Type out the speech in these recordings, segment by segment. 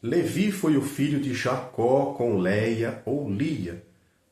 Levi foi o filho de Jacó com Leia ou Lia,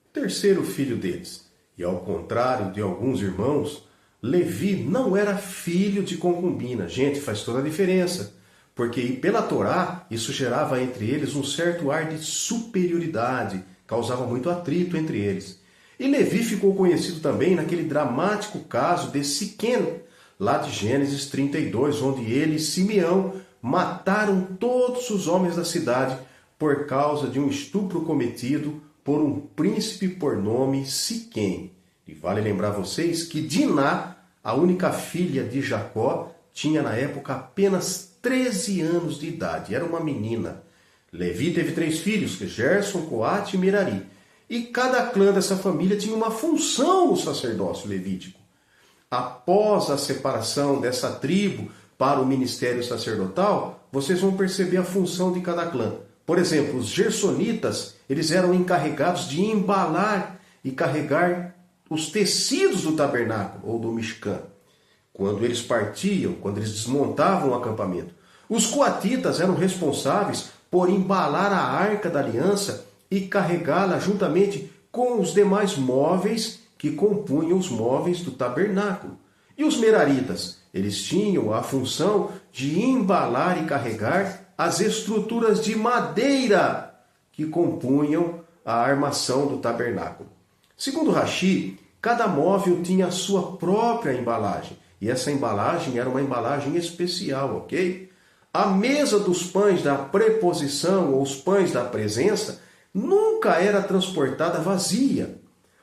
o terceiro filho deles. E ao contrário de alguns irmãos, Levi não era filho de concubina. Gente, faz toda a diferença. Porque pela Torá, isso gerava entre eles um certo ar de superioridade, causava muito atrito entre eles. E Levi ficou conhecido também naquele dramático caso de Siquém, lá de Gênesis 32, onde ele e Simeão mataram todos os homens da cidade por causa de um estupro cometido por um príncipe por nome Siquém. E vale lembrar vocês que Diná, a única filha de Jacó, tinha na época apenas 13 anos de idade, era uma menina. Levi teve 3 filhos, Gerson, Coate e Merari. E cada clã dessa família tinha uma função no sacerdócio levítico. Após a separação dessa tribo para o ministério sacerdotal, vocês vão perceber a função de cada clã. Por exemplo, os gersonitas, eles eram encarregados de embalar e carregar os tecidos do tabernáculo ou do Mishkan. Quando eles partiam, quando eles desmontavam o acampamento. Os coatitas eram responsáveis por embalar a arca da aliança e carregá-la juntamente com os demais móveis que compunham os móveis do tabernáculo. E os meraritas, eles tinham a função de embalar e carregar as estruturas de madeira que compunham a armação do tabernáculo. Segundo Rashi, cada móvel tinha a sua própria embalagem. E essa embalagem era uma embalagem especial, ok? A mesa dos pães da preposição ou os pães da presença nunca era transportada vazia.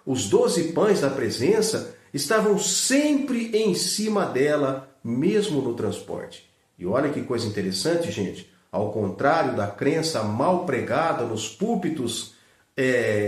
Os 12 pães da presença estavam sempre em cima dela, mesmo no transporte. E olha que coisa interessante, gente. Ao contrário da crença mal pregada nos púlpitos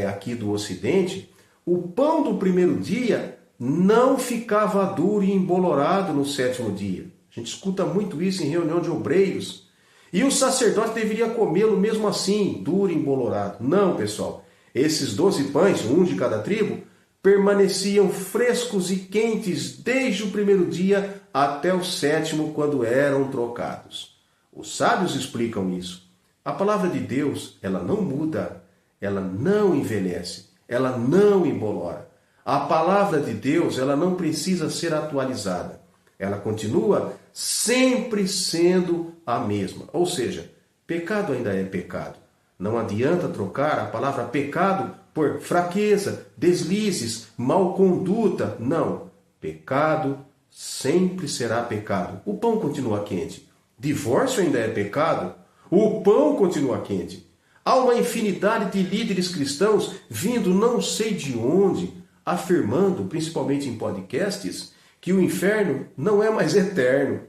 aqui do Ocidente, o pão do primeiro dia não ficava duro e embolorado no 7º dia. A gente escuta muito isso em reunião de obreiros. E o sacerdote deveria comê-lo mesmo assim, duro e embolorado. Não, pessoal. Esses 12 pães, um de cada tribo, permaneciam frescos e quentes desde o primeiro dia até o 7º, quando eram trocados. Os sábios explicam isso. A palavra de Deus, ela não muda, ela não envelhece, ela não embolora. A palavra de Deus, ela não precisa ser atualizada. Ela continua sempre sendo a mesma. Ou seja, pecado ainda é pecado. Não adianta trocar a palavra pecado por fraqueza, deslizes, mal conduta. Não. Pecado sempre será pecado. O pão continua quente. Divórcio ainda é pecado. O pão continua quente. Há uma infinidade de líderes cristãos vindo não sei de onde, afirmando, principalmente em podcasts, que o inferno não é mais eterno.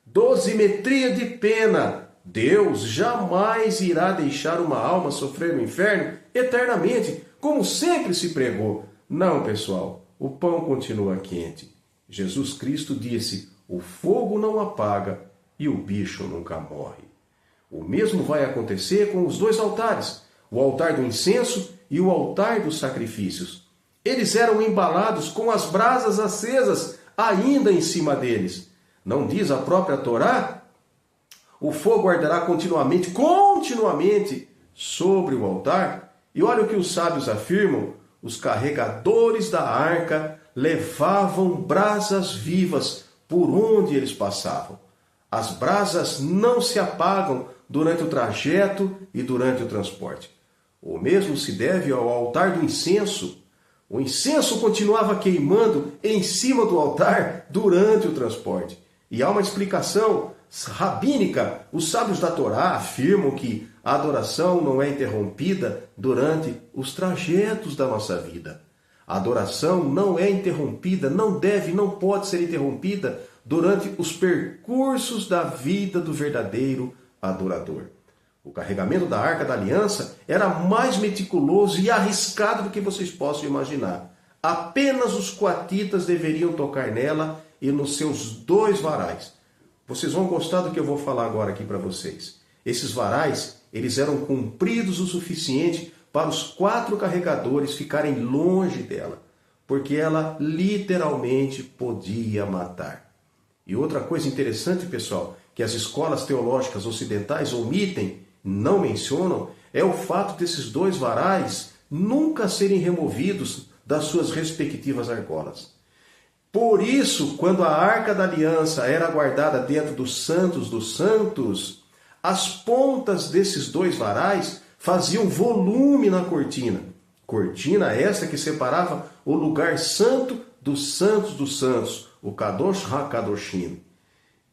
Dosimetria de pena. Deus jamais irá deixar uma alma sofrer no inferno eternamente, como sempre se pregou. Não, pessoal, o pão continua quente. Jesus Cristo disse, o fogo não apaga e o bicho nunca morre. O mesmo vai acontecer com os 2 altares, o altar do incenso e o altar dos sacrifícios. Eles eram embalados com as brasas acesas ainda em cima deles. Não diz a própria Torá? O fogo arderá continuamente sobre o altar. E olha o que os sábios afirmam. Os carregadores da arca levavam brasas vivas por onde eles passavam. As brasas não se apagam durante o trajeto e durante o transporte. O mesmo se deve ao altar do incenso. O incenso continuava queimando em cima do altar durante o transporte. E há uma explicação rabínica. Os sábios da Torá afirmam que a adoração não é interrompida durante os trajetos da nossa vida. A adoração não é interrompida, não pode ser interrompida durante os percursos da vida do verdadeiro adorador. O carregamento da Arca da Aliança era mais meticuloso e arriscado do que vocês possam imaginar. Apenas os coatitas deveriam tocar nela e nos seus 2 varais. Vocês vão gostar do que eu vou falar agora aqui para vocês. Esses varais, eles eram compridos o suficiente para os 4 carregadores ficarem longe dela, porque ela literalmente podia matar. E outra coisa interessante, pessoal, que as escolas teológicas ocidentais omitem, não mencionam é o fato desses dois varais nunca serem removidos das suas respectivas argolas. Por isso, quando a Arca da Aliança era guardada dentro dos santos, as pontas desses dois varais faziam volume na cortina. Cortina esta que separava o lugar santo dos santos, o Kadosh HaKadoshim.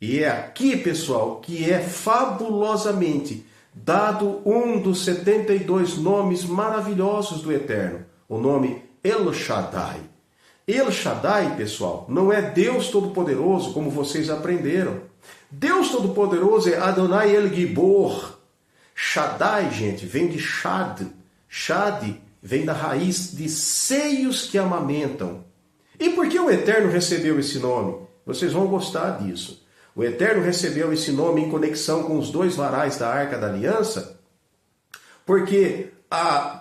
E é aqui, pessoal, que é fabulosamente dado um dos 72 nomes maravilhosos do Eterno, o nome El Shaddai. El Shaddai, pessoal, não é Deus Todo-Poderoso, como vocês aprenderam. Deus Todo-Poderoso é Adonai El Gibor. Shaddai, gente, vem de Shad. Shad vem da raiz de seios que amamentam. E por que o Eterno recebeu esse nome? Vocês vão gostar disso. O Eterno recebeu esse nome em conexão com os dois varais da Arca da Aliança, porque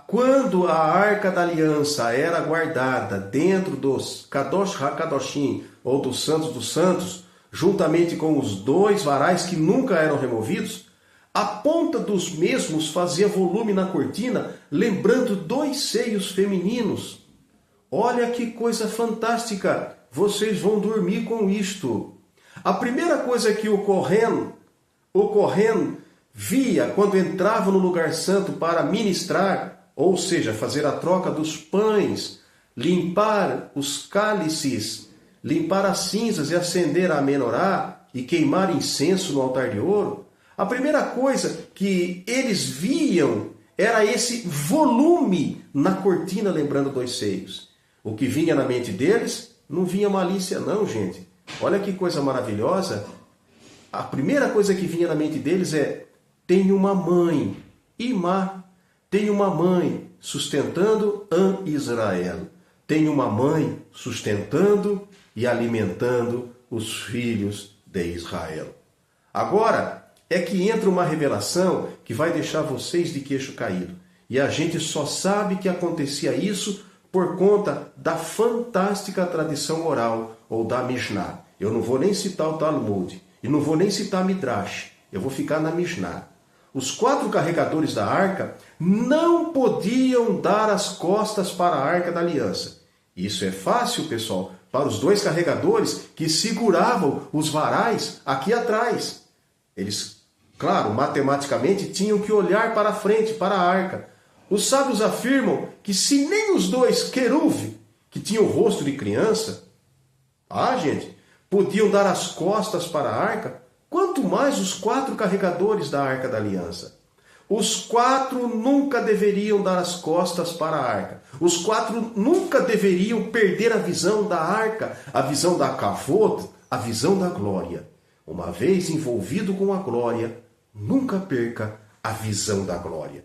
quando a Arca da Aliança era guardada dentro dos Kadosh HaKadoshim, ou dos Santos, juntamente com os dois varais que nunca eram removidos, a ponta dos mesmos fazia volume na cortina, lembrando dois seios femininos. Olha que coisa fantástica! Vocês vão dormir com isto. A primeira coisa que o Kohen via quando entrava no lugar santo para ministrar, ou seja, fazer a troca dos pães, limpar os cálices, limpar as cinzas e acender a menorá e queimar incenso no altar de ouro, a primeira coisa que eles viam era esse volume na cortina lembrando dois seios. O que vinha na mente deles não vinha malícia não, gente. Olha que coisa maravilhosa. A primeira coisa que vinha na mente deles é: tem uma mãe, Imá, tem uma mãe sustentando Israel. Tem uma mãe sustentando e alimentando os filhos de Israel. Agora é que entra uma revelação que vai deixar vocês de queixo caído. E a gente só sabe que acontecia isso por conta da fantástica tradição oral, ou da Mishnah. Eu não vou nem citar o Talmud, e não vou nem citar Midrash, eu vou ficar na Mishnah. Os 4 carregadores da arca não podiam dar as costas para a Arca da Aliança. Isso é fácil, pessoal, para os 2 carregadores que seguravam os varais aqui atrás. Eles, claro, matematicamente tinham que olhar para a frente, para a arca. Os sábios afirmam que se nem os 2 querubins, que tinham o rosto de criança, gente, podiam dar as costas para a arca, quanto mais os 4 carregadores da Arca da Aliança. Os 4 nunca deveriam dar as costas para a arca. Os 4 nunca deveriam perder a visão da arca, a visão da Kavod, a visão da glória. Uma vez envolvido com a glória, nunca perca a visão da glória.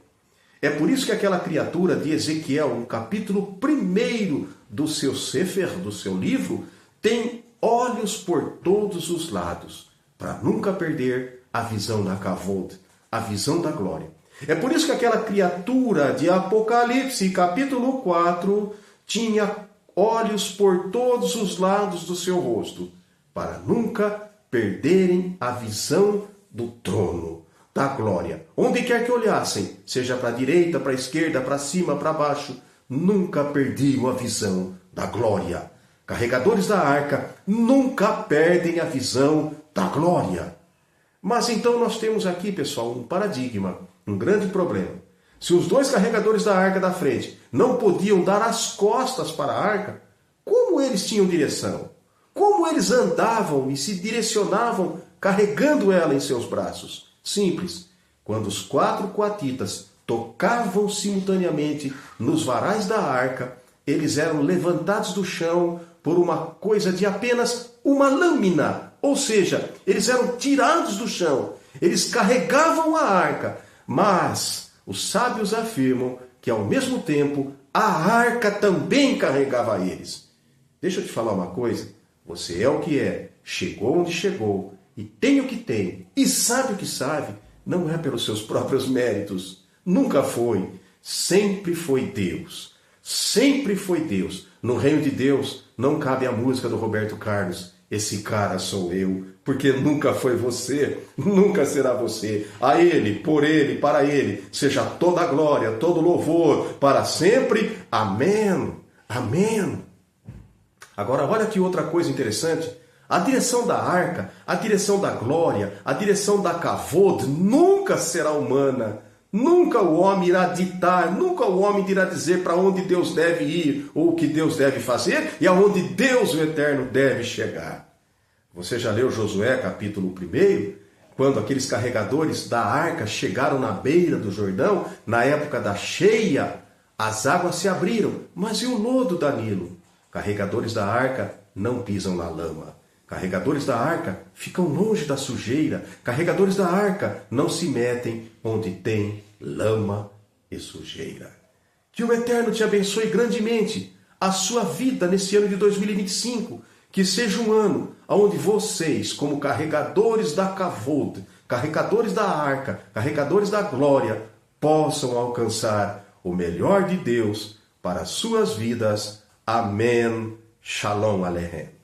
É por isso que aquela criatura de Ezequiel, no capítulo 1 do seu Sefer, do seu livro, tem olhos por todos os lados, para nunca perder a visão da Kavod, a visão da glória. É por isso que aquela criatura de Apocalipse, capítulo 4, tinha olhos por todos os lados do seu rosto, para nunca perderem a visão do trono, da glória. Onde quer que olhassem, seja para a direita, para a esquerda, para cima, para baixo, nunca perdiam a visão da glória. Carregadores da arca nunca perdem a visão da glória. Mas então nós temos aqui, pessoal, um paradigma, um grande problema. Se os 2 carregadores da arca da frente não podiam dar as costas para a arca, como eles tinham direção? Como eles andavam e se direcionavam carregando ela em seus braços? Simples. Quando os 4 coatitas tocavam simultaneamente nos varais da arca, eles eram levantados do chão por uma coisa de apenas uma lâmina. Ou seja, eles eram tirados do chão. Eles carregavam a arca. Mas os sábios afirmam que, ao mesmo tempo, a arca também carregava eles. Deixa eu te falar uma coisa. Você é o que é, chegou onde chegou, e tem o que tem, e sabe o que sabe, não é pelos seus próprios méritos. Nunca foi. Sempre foi Deus. Sempre foi Deus. No reino de Deus não cabe a música do Roberto Carlos. esse cara sou eu, porque nunca foi você, nunca será você. A ele, por ele, para ele, seja toda a glória, todo louvor, para sempre. Amém. Amém. Agora, olha que outra coisa interessante. A direção da arca, a direção da glória, a direção da kavod nunca será humana. Nunca o homem irá ditar, nunca o homem irá dizer para onde Deus deve ir, ou o que Deus deve fazer, e aonde Deus, o Eterno, deve chegar. Você já leu Josué, capítulo 1, quando aqueles carregadores da arca chegaram na beira do Jordão, na época da cheia, as águas se abriram, mas e o lodo da Nilo? Carregadores da arca não pisam na lama. Carregadores da arca ficam longe da sujeira. Carregadores da arca não se metem onde tem lama e sujeira. Que o Eterno te abençoe grandemente a sua vida nesse ano de 2025. Que seja um ano onde vocês, como carregadores da kavod, carregadores da arca, carregadores da glória, possam alcançar o melhor de Deus para as suas vidas. Amém. Shalom Aleichem.